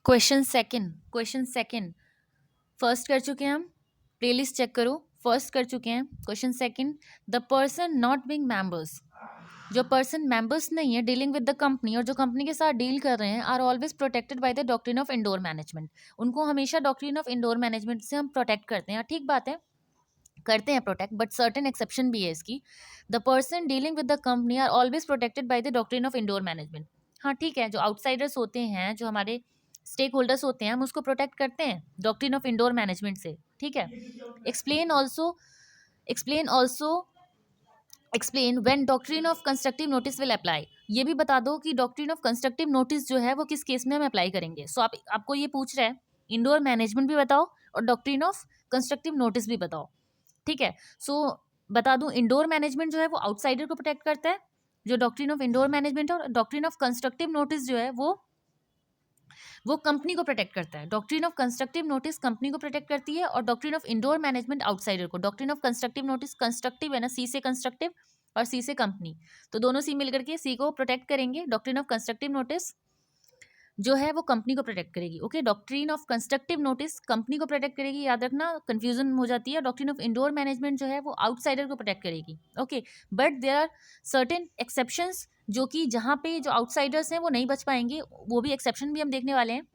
Question second first कर चुके हैं हम, प्लेलिस्ट चेक करो, फर्स्ट कर चुके हैं। Question second, the person not being members, जो पर्सन मेंबर्स नहीं है डीलिंग विद द कंपनी और जो कंपनी के साथ डील कर रहे हैं, are always protected by the doctrine of indoor management, उनको हमेशा डॉक्ट्रिन ऑफ इंडोर मैनेजमेंट से हम प्रोटेक्ट करते हैं। ठीक बात है, करते हैं प्रोटेक्ट, बट सर्टेन एक्सेप्शन भी है इसकी। The person dealing with the company are always protected by the doctrine of indoor management. हाँ ठीक है, जो आउटसाइडर्स होते हैं, जो हमारे स्टेक होल्डर्स होते हैं, हम उसको प्रोटेक्ट करते हैं डॉक्ट्रिन ऑफ इंडोर मैनेजमेंट से। ठीक है, explain also explain also explain when doctrine of constructive notice will apply, ये भी बता दो कि डॉक्ट्रिन ऑफ कंस्ट्रक्टिव नोटिस जो है वो किस केस में हम अप्लाई करेंगे। सो आपको ये पूछ रहा है, इंडोर मैनेजमेंट भी बताओ और डॉक्ट्रिन ऑफ कंस्ट्रक्टिव नोटिस भी बताओ। ठीक है, सो बता दूं, इंडोर मैनेजमेंट जो है वो आउटसाइडर को प्रोटेक्ट करता है, जो डॉक्ट्रिन ऑफ इंडोर मैनेजमेंट है, और डॉक्ट्रिन ऑफ कंस्ट्रक्टिव नोटिस जो है वो कंपनी को प्रोटेक्ट करता है। Doctrine of constructive notice company को प्रोटेक्ट करती है और doctrine of indoor management outsider को। Doctrine of constructive notice, constructive है ना, सी से कंस्ट्रक्टिव और सी से कंपनी, तो दोनों सी मिलकर के सी को प्रोटेक्ट करेंगे। डॉक्ट्रिन ऑफ कंस्ट्रक्टिव नोटिस जो है वो कंपनी को प्रोटेक्ट करेगी। Okay, doctrine of constructive notice company को प्रोटेक्ट करेगी, याद रखना, कंफ्यूजन हो जाती है। डॉक्ट्रिन ऑफ इंडोर मैनेजमेंट जो है वो आउटसाइडर को प्रोटेक्ट करेगी। Okay, but there are certain exceptions, जो कि जहाँ पे जो आउटसाइडर्स हैं वो नहीं बच पाएंगे, वो भी एक्सेप्शन भी हम देखने वाले हैं।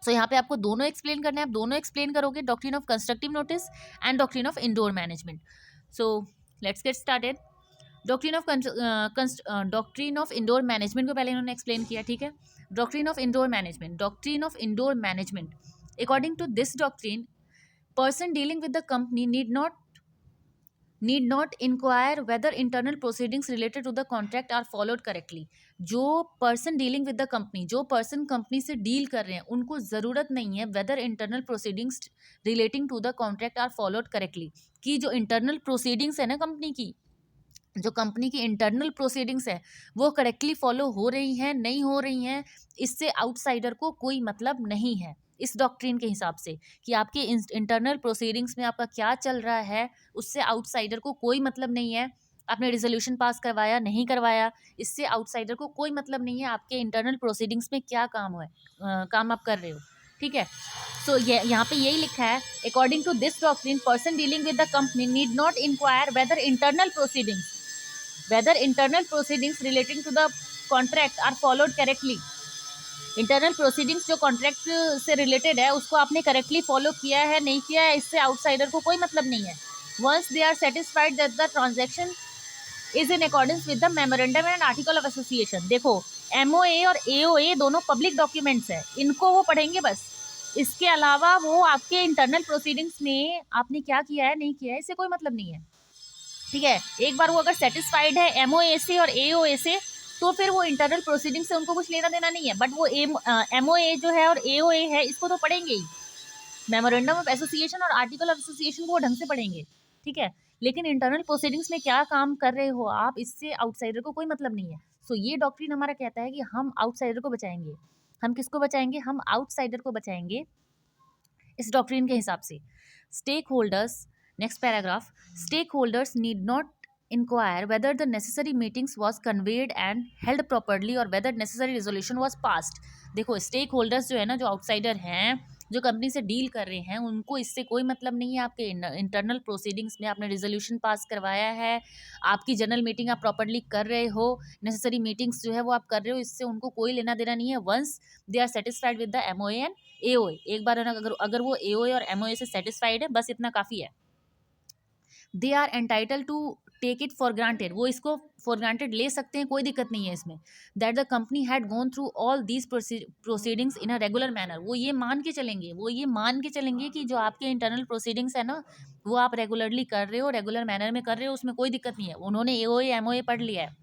सो यहाँ पे आपको दोनों एक्सप्लेन करना है, आप दोनों एक्सप्लेन करोगे, doctrine of constructive notice and doctrine of indoor management. So let's get started. Doctrine of indoor management को पहले इन्होंने एक्सप्लेन किया। ठीक है, doctrine of indoor management, according to this doctrine, person dealing with the company need not inquire whether internal proceedings related to the contract are followed correctly. जो person dealing with the company, जो person company से deal कर रहे हैं, उनको ज़रूरत नहीं है whether internal proceedings relating to the contract are followed correctly, कि जो इंटरनल प्रोसीडिंग्स है ना कंपनी की, जो कंपनी की इंटरनल प्रोसीडिंग्स है वो करेक्टली फॉलो हो रही हैं नहीं हो रही हैं, इससे आउटसाइडर को कोई मतलब नहीं है। इस डॉक्ट्रिन के हिसाब से कि आपके इंटरनल प्रोसीडिंग्स में आपका क्या चल रहा है, उससे आउटसाइडर को कोई मतलब नहीं है। आपने रिजोल्यूशन पास करवाया नहीं करवाया, इससे आउटसाइडर को कोई मतलब नहीं है आपके इंटरनल प्रोसीडिंग्स में क्या काम है, काम आप कर रहे हो। ठीक है, सो ये यहाँ पे यही लिखा है, according to this doctrine, person dealing with the company need not inquire whether internal proceedings relating to the contract are followed correctly। Internal proceedings जो कॉन्ट्रैक्ट से रिलेटेड है उसको आपने करेक्टली फॉलो किया है नहीं किया है, इससे आउटसाइडर को कोई मतलब नहीं है। Once they are satisfied that the transaction is in accordance with the memorandum and article of association. देखो, एमओए और एओए दोनों पब्लिक डॉक्यूमेंट्स है, इनको वो पढ़ेंगे बस, इसके अलावा वो आपके इंटरनल प्रोसीडिंग्स में आपने क्या किया है नहीं किया है इससे कोई मतलब नहीं है। ठीक है, एक बार वो अगर सेटिस्फाइड है एमओए से और एओए से, तो फिर वो इंटरनल प्रोसीडिंग से उनको कुछ लेना देना नहीं है, बट वो एमओए जो है और एओए है इसको तो पढ़ेंगे ही, मेमोरेंडम ऑफ एसोसिएशन और आर्टिकल ऑफ एसोसिएशन को वो ढंग से पढ़ेंगे। ठीक है, लेकिन इंटरनल प्रोसीडिंग्स में क्या काम कर रहे हो आप, इससे आउटसाइडर को कोई मतलब नहीं है। सो ये डॉक्ट्रिन हमारा कहता है कि हम आउटसाइडर को बचाएंगे। हम किसको बचाएंगे? हम आउटसाइडर को बचाएंगे इस डॉक्ट्रिन के हिसाब से। Stake holders, next paragraph, stake holders need not inquire whether the necessary meetings was conveyed and held properly or whether necessary resolution was passed। देखो, स्टेक होल्डर्स जो है ना, जो आउटसाइडर हैं, जो कंपनी से डील कर रहे हैं, उनको इससे कोई मतलब नहीं है आपके इंटरनल प्रोसीडिंग्स में आपने रेजोल्यूशन पास करवाया है, आपकी जनरल मीटिंग आप प्रॉपरली कर रहे हो, नेसेसरी मीटिंग्स जो है वो आप कर रहे हो, इससे उनको कोई लेना देना नहीं है। Once they are satisfied with the MOA and AOA, एक बार अगर वो एओए और एमओए से सेटिस्फाइड है, बस इतना काफ़ी है। They are entitle to take it for granted, वो इसको फॉर ग्रांटेड ले सकते हैं, कोई दिक्कत नहीं है इसमें। That the company had gone through all these proceedings in a regular manner, वो ये मान के चलेंगे कि जो आपके इंटरनल प्रोसीडिंग्स है ना, वो आप रेगुलरली कर रहे हो, रेगुलर मैनर में कर रहे हो, उसमें कोई दिक्कत नहीं है। उन्होंने एओए एमओए पढ़ लिया है।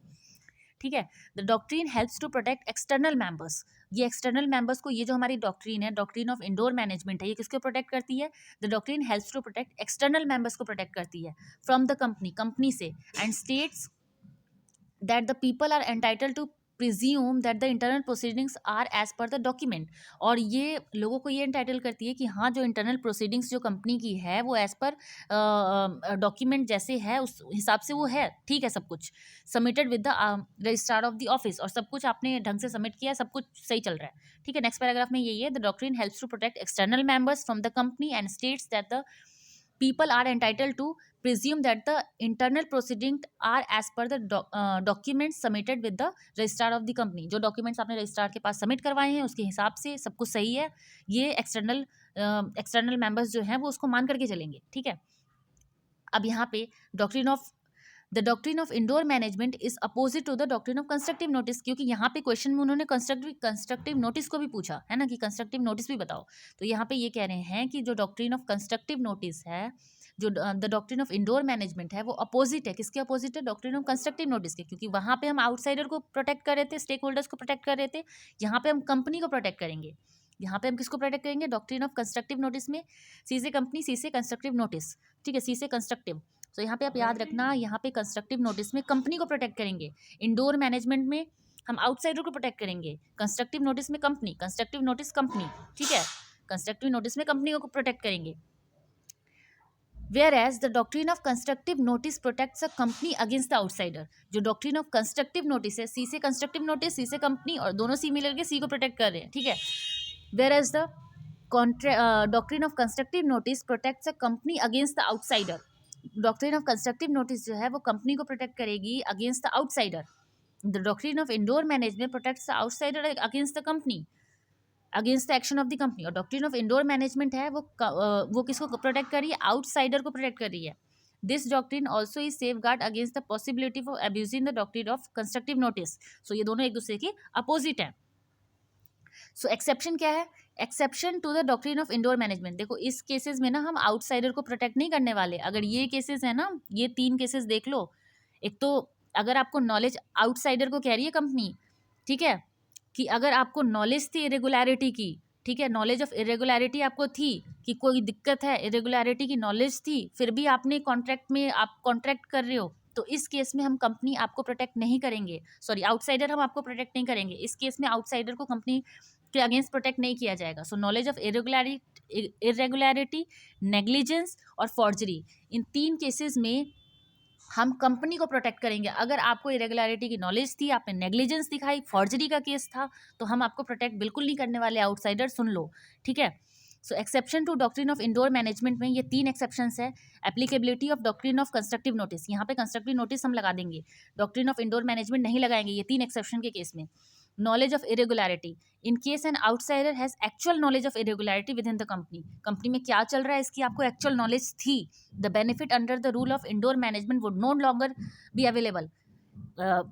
ठीक है, the doctrine helps to protect external members, ये एक्सटर्नल मेंबर्स को, ये जो हमारी डॉक्ट्रिन है, डॉक्ट्रिन ऑफ इंडोर मैनेजमेंट है, ये किसको प्रोटेक्ट करती है? The doctrine helps to protect external members को प्रोटेक्ट करती है फ्रॉम द कंपनी से, and states that the people are entitle to presume that the internal proceedings are as per the document, और ये लोगों को ये एंटाइटल करती है कि हाँ जो इंटरनल प्रोसीडिंग्स जो कंपनी की है वो एज पर डॉक्यूमेंट जैसे है उस हिसाब से वो है, ठीक है सब कुछ submitted with the registrar of the office, और सब कुछ आपने ढंग से सबमिट किया, सब कुछ सही चल रहा है, ठीक है। नेक्स्ट पैराग्राफ में यही है, the doctrine helps to protect external members from the company and states that the people are entitled to presume that the internal proceedings are as per the documents submitted with the registrar of the company। जो documents आपने registrar के पास submit करवाए हैं उसके हिसाब से सब कुछ सही है, ये एक्सटर्नल मेंबर्स जो हैं वो उसको मान करके चलेंगे, ठीक है। अब यहाँ पे doctrine of the doctrine of indoor management is opposite to the doctrine of constructive notice, क्योंकि यहाँ पे क्वेश्चन में उन्होंने कंस्ट्रक्टिव नोटिस को भी पूछा है ना कि कंस्ट्रक्टिव नोटिस भी बताओ, तो यहाँ पे ये कह रहे हैं कि जो डॉक्ट्रिन ऑफ कंस्ट्रक्टिव नोटिस है, जो the doctrine of indoor management है वो अपोजिट है, किसके अपोजिट है, डॉक्ट्रिन ऑफ कंस्ट्रक्टिव नोटिस के, क्योंकि वहाँ पे हम आउटसाइडर को प्रोटेक्ट कर रहे थे, स्टेक होल्डर्स को प्रोटेक्ट कर रहे थे, यहाँ पे हम कंपनी को प्रोटेक्ट करेंगे, यहाँ पे हम किसको प्रोटेक्ट करेंगे, डॉक्ट्रिन ऑफ कंस्ट्रक्टिव नोटिस में सी से कंपनी, सी से कंस्ट्रक्टिव नोटिस, ठीक है, सी से कंस्ट्रक्टिव। तो यहाँ पे आप याद रखना, यहाँ पे कंस्ट्रक्टिव नोटिस में कंपनी को प्रोटेक्ट करेंगे, इंडोर मैनेजमेंट में हम आउटसाइडर को प्रोटेक्ट करेंगे, कंस्ट्रक्टिव नोटिस में कंपनी, कंस्ट्रक्टिव नोटिस कंपनी, ठीक है, कंस्ट्रक्टिव नोटिस में कंपनी को प्रोटेक्ट करेंगे। Whereas the doctrine of constructive notice protects a company against the outsider। जो doctrine of constructive notice है, C से constructive notice, C से company, और दोनों C मिलकर के C को protect कर रहे हैं, ठीक है। Whereas the doctrine of constructive notice protects a company against the outsider। doctrine of constructive notice जो है वो company को protect करेगी against the outsider। The doctrine of indoor management protects the outsider against the company, against the action of the company, और doctrine of indoor management है वो किसको protect कर रही है, आउटसाइडर को प्रोटेक्ट कर रही है। This doctrine also is safeguard against the possibility of abusing the doctrine of constructive notice. So ये दोनों एक दूसरे के अपोजिट है। सो एक्सेप्शन क्या है, exception to the doctrine of indoor management, देखो इस केसेस में ना हम आउटसाइडर को प्रोटेक्ट नहीं करने वाले। अगर ये केसेस है ना, ये 3 केसेस देख लो, एक तो अगर आपको नॉलेज आउटसाइडर को कह रही है कंपनी, ठीक है, कि अगर आपको नॉलेज थी इरेगुलरिटी की, ठीक है, नॉलेज ऑफ इरेगुलरिटी आपको थी कि कोई दिक्कत है, इरेगुलरिटी की नॉलेज थी, फिर भी आपने कॉन्ट्रैक्ट में आप कॉन्ट्रैक्ट कर रहे हो, तो इस केस में हम कंपनी आपको प्रोटेक्ट नहीं करेंगे, सॉरी आउटसाइडर हम आपको प्रोटेक्ट नहीं करेंगे। इस केस में आउटसाइडर को कंपनी के अगेंस्ट प्रोटेक्ट नहीं किया जाएगा। सो नॉलेज ऑफ इरेगुलरिटी, नेग्लिजेंस और फॉर्जरी, इन 3 केसेस में हम कंपनी को प्रोटेक्ट करेंगे। अगर आपको इरेगुलरिटी की नॉलेज थी, आपने नेग्लिजेंस दिखाई, फॉर्जरी का केस था, तो हम आपको प्रोटेक्ट बिल्कुल नहीं करने वाले आउटसाइडर, सुन लो, ठीक है। So exception to doctrine of indoor management में ये 3 एक्सेप्शंस है। Applicability of doctrine of constructive notice, यहाँ पे कंस्ट्रक्टिव नोटिस हम लगा देंगे, डॉक्ट्रिन ऑफ इंडोर मैनेजमेंट नहीं लगाएंगे, ये 3 एक्सेप्शन के केस में। Knowledge of irregularity, in case an outsider has actual knowledge of irregularity with in the company, company में क्या चल रहा है इसकी आपको एक्चुअल नॉलेज थी, the benefit under the rule of indoor management would know longer be available.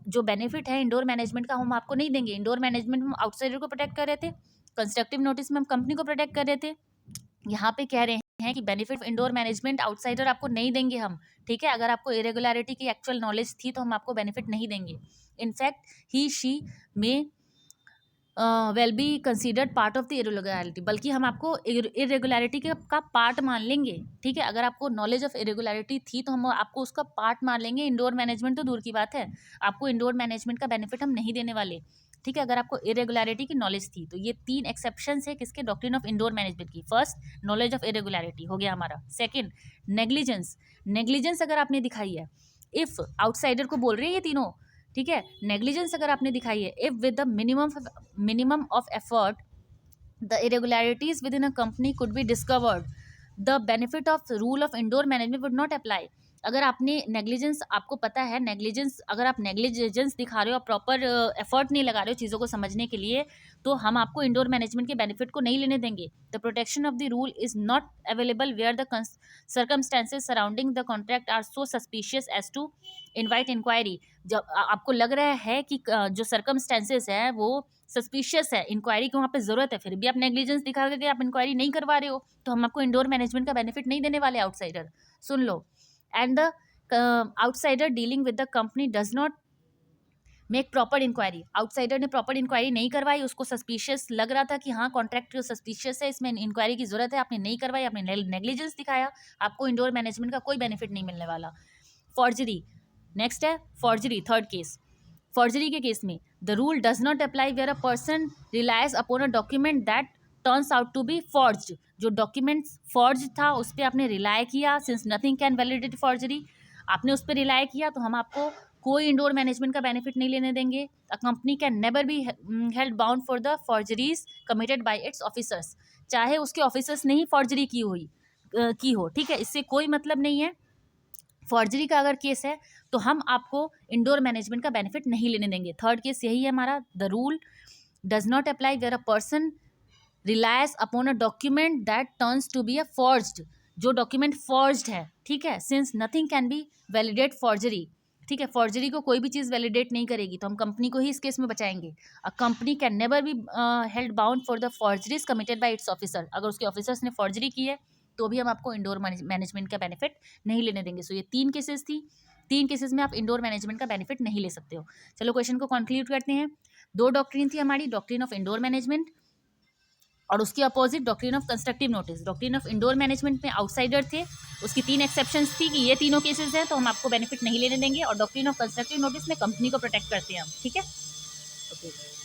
जो benefit है इंडोर मैनेजमेंट का हम आपको नहीं देंगे। इंडोर मैनेजमेंट में हम आउटसाइडर को प्रोटेक्ट कर रहे थे, कंस्ट्रक्टिव नोटिस में हम कंपनी को प्रोटेक्ट कर रहे थे, यहाँ पे कह रहे हैं कि benefit of indoor management outsider आपको नहीं देंगे हम, ठीक है। अगर आपको इरेगुलरिटी की एक्चुअल नॉलेज थी तो हम आपको बेनिफिट नहीं देंगे। इनफैक्ट ही शी में well be considered part of the irregularity, बल्कि हम आपको इरेगुलरिटी का पार्ट मान लेंगे, ठीक है। अगर आपको नॉलेज ऑफ इरेगुलरिटी थी तो हम आपको उसका पार्ट मान लेंगे। इंडोर मैनेजमेंट तो दूर की बात है, आपको इंडोर मैनेजमेंट का बेनिफिट हम नहीं देने वाले, ठीक है, अगर आपको इरेगुलरिटी की नॉलेज थी तो। ये 3 एक्सेप्शंस है किसके, डॉक्ट्रिन ऑफ इंडोर मैनेजमेंट की। फर्स्ट, नॉलेज ऑफ इरेगुलरिटी हो गया हमारा। सेकंड, नेग्लिजेंस, नेग्लिजेंस अगर आपने दिखाई है, इफ आउटसाइडर को बोल रहे हैं ये तीनों, ठीक है, नेग्लिजेंस अगर आपने दिखाई है, if with the minimum of effort the irregularities with in a company could be discovered, the benefit of rule of indoor management would not apply. अगर आपने नेग्लिजेंस, आपको पता है नेग्लिजेंस, अगर आप नेग्लिजेंस दिखा रहे हो, प्रॉपर एफर्ट नहीं लगा रहे हो चीज़ों को समझने के लिए, तो हम आपको इंडोर मैनेजमेंट के बेनिफिट को नहीं लेने देंगे। The protection of the rule is not available where the circumstances surrounding the contract are so suspicious as to invite inquiry. जब आपको लग रहा है कि जो सर्कमस्टेंसेज है वो सस्पिशियस है, इंक्वायरी की वहाँ पे ज़रूरत है, फिर भी आप नेग्लिजेंस दिखा करके आप इंक्वायरी नहीं करवा रहे हो, तो हम आपको इंडोर मैनेजमेंट का बेनिफिट नहीं देने वाले आउटसाइडर, सुन लो। And the outsider dealing with the company does not make proper inquiry, outsider ने प्रॉपर इंक्वायरी नहीं करवाई, उसको सस्पिशियस लग रहा था कि हाँ कॉन्ट्रैक्ट सस्पिशियस है, इसमें इंक्वायरी की जरूरत है, आपने नहीं करवाई, आपने नेग्लिजेंस दिखाया, आपको इंडोर मैनेजमेंट का कोई बेनिफिट नहीं मिलने वाला। फॉर्जरी, नेक्स्ट है फॉर्जरी, थर्ड केस। फॉर्जरी के केस में the rule does not apply where a person relies upon a document that turns out to be forged. जो डॉक्यूमेंट फॉर्ज था उस पर आपने रिलाय किया, since nothing can validate forgery, आपने उस पर रिलाय किया, तो हम आपको कोई इंडोर मैनेजमेंट का बेनिफिट नहीं लेने देंगे। A company can never be held bound for the forgeries committed by its officers, चाहे उसके ऑफिसर्स ने ही फॉर्जरी की हो, ठीक है, इससे कोई मतलब नहीं है। फॉर्जरी का अगर केस है तो हम आपको इंडोर मैनेजमेंट का बेनिफिट नहीं लेने देंगे। थर्ड केस यही है हमारा, the rule does not apply where a person relies upon a document that turns to be a forged, जो डॉक्यूमेंट फॉर्ज्ड है, ठीक है, since nothing can be validate forgery, ठीक है, फॉर्जरी को कोई भी चीज़ वैलिडेट नहीं करेगी, तो हम कंपनी को ही इस केस में बचाएंगे। A company can never be held bound for the forgeries committed by its officer, अगर उसके ऑफिसर्स ने फॉर्जरी की है तो भी हम आपको इंडोर मैनेजमेंट का बेनिफिट नहीं लेने देंगे। सो ये 3 केसेस थी, 3 केसेस में आप इंडोर मैनेजमेंट का बेनिफिट नहीं ले सकते हो। चलो क्वेश्चन को कंक्लूड करते हैं। 2 डॉक्ट्रिन थी हमारी, डॉक्ट्रिन ऑफ इंडोर मैनेजमेंट और उसकी opposite doctrine of constructive notice. Doctrine of indoor management में आउटसाइडर थे, उसकी 3 एक्सेप्शंस थी कि ये तीनों केसेस हैं तो हम आपको बेनिफिट नहीं लेने देंगे, और डॉक्ट्रिन ऑफ कंस्ट्रक्टिव नोटिस में कंपनी को प्रोटेक्ट करते हैं हम, ठीक है। ओके।